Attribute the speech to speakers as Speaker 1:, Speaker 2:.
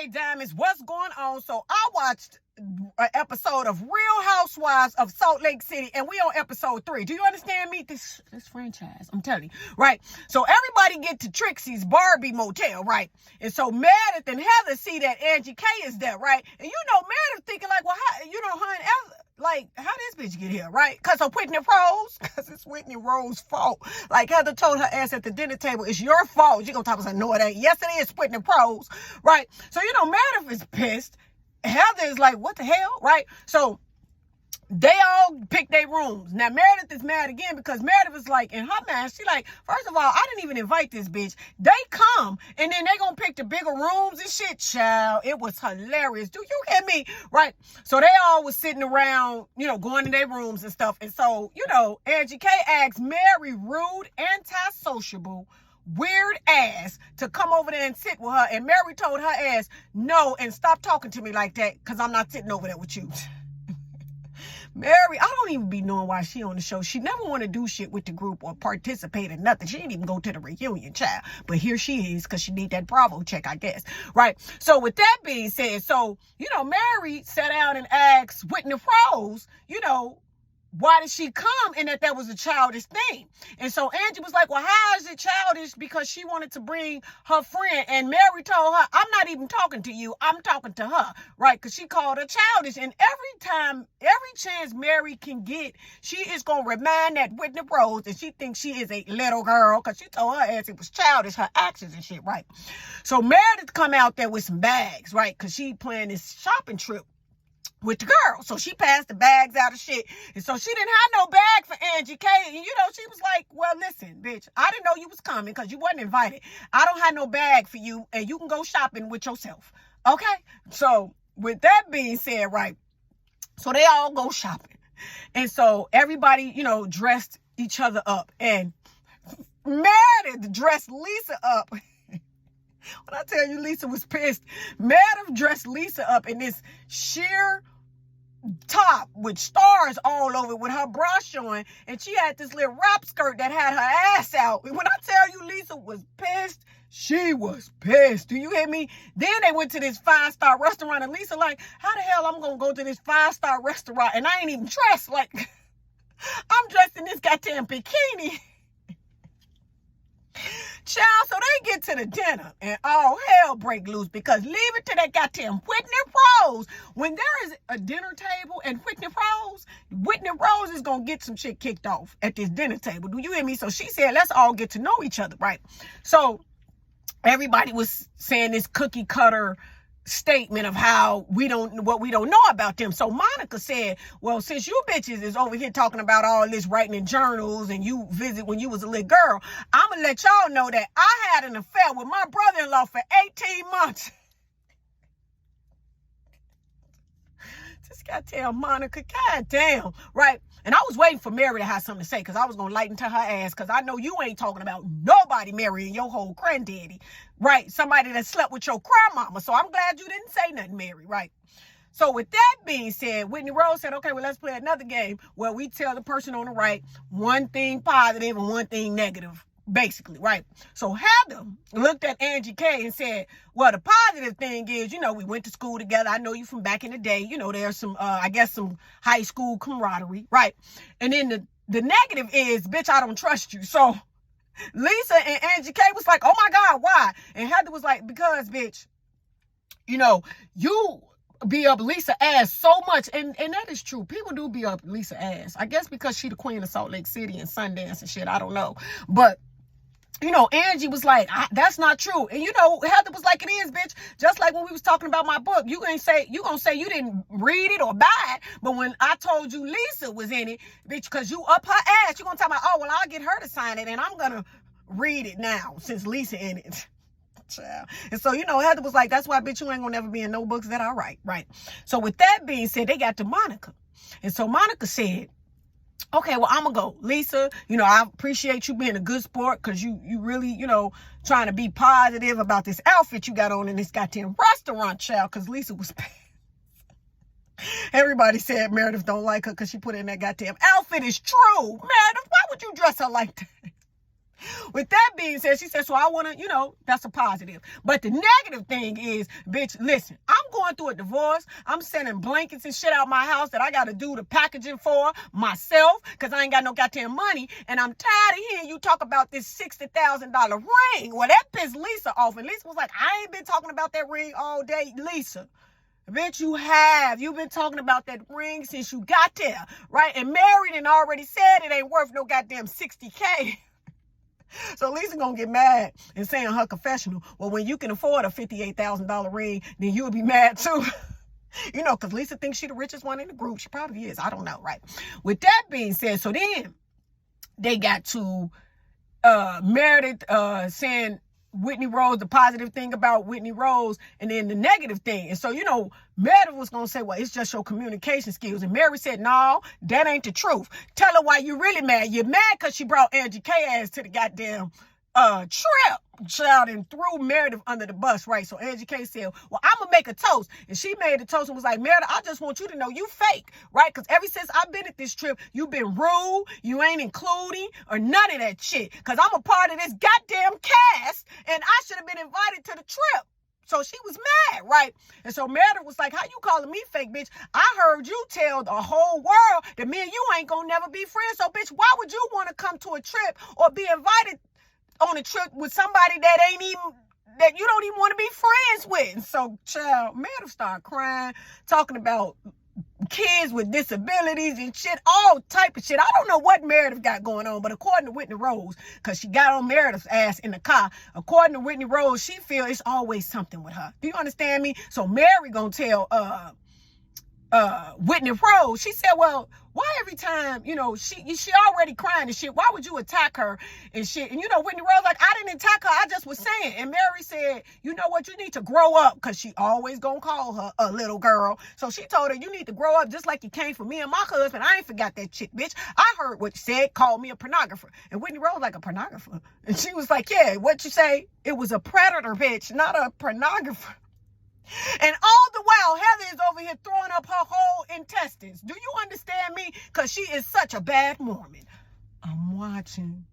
Speaker 1: Hey, Diamonds, what's going on? So I watched an episode of Real Housewives of Salt Lake City, and we on episode 3. Do you understand me? This franchise, I'm telling you, right? So everybody get to Trixie's Barbie motel, right? And so Meredith and Heather see that Angie K is there, right? And Meredith thinking like, well, how this bitch get here, right? Because of Whitney Rose, because it's Whitney Rose's fault. Like Heather told her ass at the dinner table, it's your fault. She gonna talk about, no, it ain't. Yes, it is Whitney Rose, right? So, Meredith is pissed. Heather is like, what the hell, right? So they all pick their rooms. Now, Meredith is mad again because Meredith is like, in her mind, she like, first of all, I didn't even invite this bitch. They come, and then they gonna pick the bigger rooms and shit, child. It was hilarious. Do you hear me? Right? So they all was sitting around, going to their rooms and stuff. And so, Angie K asked Mary, rude, antisociable, weird ass, to come over there and sit with her. And Mary told her ass, no, and stop talking to me like that, because I'm not sitting over there with you. Mary, I don't even be knowing why she on the show. She never want to do shit with the group or participate in nothing. She didn't even go to the reunion, child. But here she is because she need that Bravo check, I guess. Right? So with that being said, Mary sat down and asked Whitney Rose, why did she come, and that was a childish thing. And so Angie was like, well, how is it childish? Because she wanted to bring her friend. And Mary told her, I'm not even talking to you. I'm talking to her, right? Because she called her childish. And every chance Mary can get, she is going to remind that Whitney Rose that she thinks she is a little girl, because she told her ass it was childish, her actions and shit, right? So Meredith come out there with some bags, right? Because she planned this shopping trip with the girl. So she passed the bags out of shit. And so she didn't have no bag for Angie K. And she was like, well, listen, bitch, I didn't know you was coming because you wasn't invited. I don't have no bag for you, and you can go shopping with yourself. Okay? So with that being said, right, so they all go shopping. And so everybody, dressed each other up. And Meredith dressed Lisa up. When I tell you Lisa was pissed, Meredith dressed Lisa up in this sheer top with stars all over it, with her bra showing, and she had this little wrap skirt that had her ass out. And when I tell you Lisa was pissed, she was pissed. Do you hear me? Then they went to this 5-star restaurant, and Lisa like, how the hell I'm gonna go to this 5-star restaurant and I ain't even dressed? Like, I'm dressed in this goddamn bikini. Child, so they get to the dinner and all hell break loose, because leave it to that goddamn Whitney Rose. When there is a dinner table and Whitney Rose is going to get some shit kicked off at this dinner table. Do you hear me? So she said, let's all get to know each other, right? So everybody was saying this cookie cutter statement of what we don't know about them. So Monica said, well, since you bitches is over here talking about all this writing in journals and you visit when you was a little girl, I'm gonna let y'all know that I had an affair with my brother-in-law for 18 months. Just goddamn Monica, goddamn, right? And I was waiting for Mary to have something to say, because I was going to lighten to her ass, because I know you ain't talking about nobody marrying your whole granddaddy, right? Somebody that slept with your grandmama. So I'm glad you didn't say nothing, Mary, right? So with that being said, Whitney Rose said, okay, well, let's play another game where we tell the person on the right one thing positive and one thing negative, basically, right? So Heather looked at Angie K and said, well, the positive thing is, we went to school together. I know you from back in the day. There's some, I guess, some high school camaraderie, right? And then the negative is, bitch, I don't trust you. So Lisa and Angie K was like, oh my God, why? And Heather was like, because, bitch, you be up Lisa ass so much. And that is true. People do be up Lisa ass. I guess because she the queen of Salt Lake City and Sundance and shit. I don't know. But Angie was like, that's not true. And Heather was like, it is, bitch. Just like when we was talking about my book, you gonna say you didn't read it or buy it. But when I told you Lisa was in it, bitch, because you up her ass, you gonna talk about, oh, well, I'll get her to sign it and I'm gonna read it now since Lisa in it. Child. And so, Heather was like, that's why, bitch, you ain't gonna never be in no books that I write, right? So with that being said, they got to Monica. And so Monica said, okay, well, I'm going to go. Lisa, I appreciate you being a good sport, because you really, trying to be positive about this outfit you got on in this goddamn restaurant, child, because Lisa was everybody said Meredith don't like her because she put in that goddamn outfit. Is true. Meredith, why would you dress her like that? With that being said, she said, so I want to, that's a positive. But the negative thing is, bitch, listen, I'm going through a divorce. I'm sending blankets and shit out my house that I got to do the packaging for myself because I ain't got no goddamn money. And I'm tired of hearing you talk about this $60,000 ring. Well, that pissed Lisa off. And Lisa was like, I ain't been talking about that ring all day, Lisa. Bitch, you have. You've been talking about that ring since you got there, right? And Mary done already said it ain't worth no goddamn $60K. So Lisa gonna get mad and say in her confessional, well, when you can afford a $58,000 ring, then you'll be mad too. Because Lisa thinks she the richest one in the group. She probably is. I don't know, right? With that being said, so then they got to Meredith saying Whitney Rose, the positive thing about Whitney Rose, and then the negative thing. And so, Meredith was going to say, well, it's just your communication skills. And Mary said, no, that ain't the truth. Tell her why you really mad. You're mad because she brought Angie K ass to the goddamn trip. Child, and threw Meredith under the bus, right? So Angie K said, well, I'm going to make a toast. And she made a toast and was like, Meredith, I just want you to know you fake, right? Because ever since I've been at this trip, you've been rude. You ain't including or none of that shit. Because I'm a part of this goddamn cast and I should have been invited to the trip. So she was mad, right? And so Meredith was like, how you calling me fake, bitch? I heard you tell the whole world that me and you ain't gonna never be friends. So, bitch, why would you want to come to a trip or be invited on a trip with somebody that you don't even want to be friends with? And so, child, Meredith started crying, talking about kids with disabilities and shit, all type of shit. I don't know what Meredith got going on, but according to Whitney Rose, because she got on Meredith's ass in the car, according to Whitney Rose, she feels it's always something with her. Do you understand me? So Mary gonna tell Whitney Rose, she said, well, why every time, she already crying and shit, why would you attack her and shit? And Whitney Rose like, I didn't attack her, I just was saying. And Mary said, you know what, you need to grow up, because she always gonna call her a little girl. So she told her, you need to grow up just like you came for me and my husband. I ain't forgot that shit, bitch. I heard what you said, called me a pornographer. And Whitney Rose like, a pornographer? And she was like, yeah, what you say? It was a predator, bitch, not a pornographer. And all the while, Heather is over here throwing up her whole intestines. Do you understand me? Because she is such a bad Mormon. I'm watching.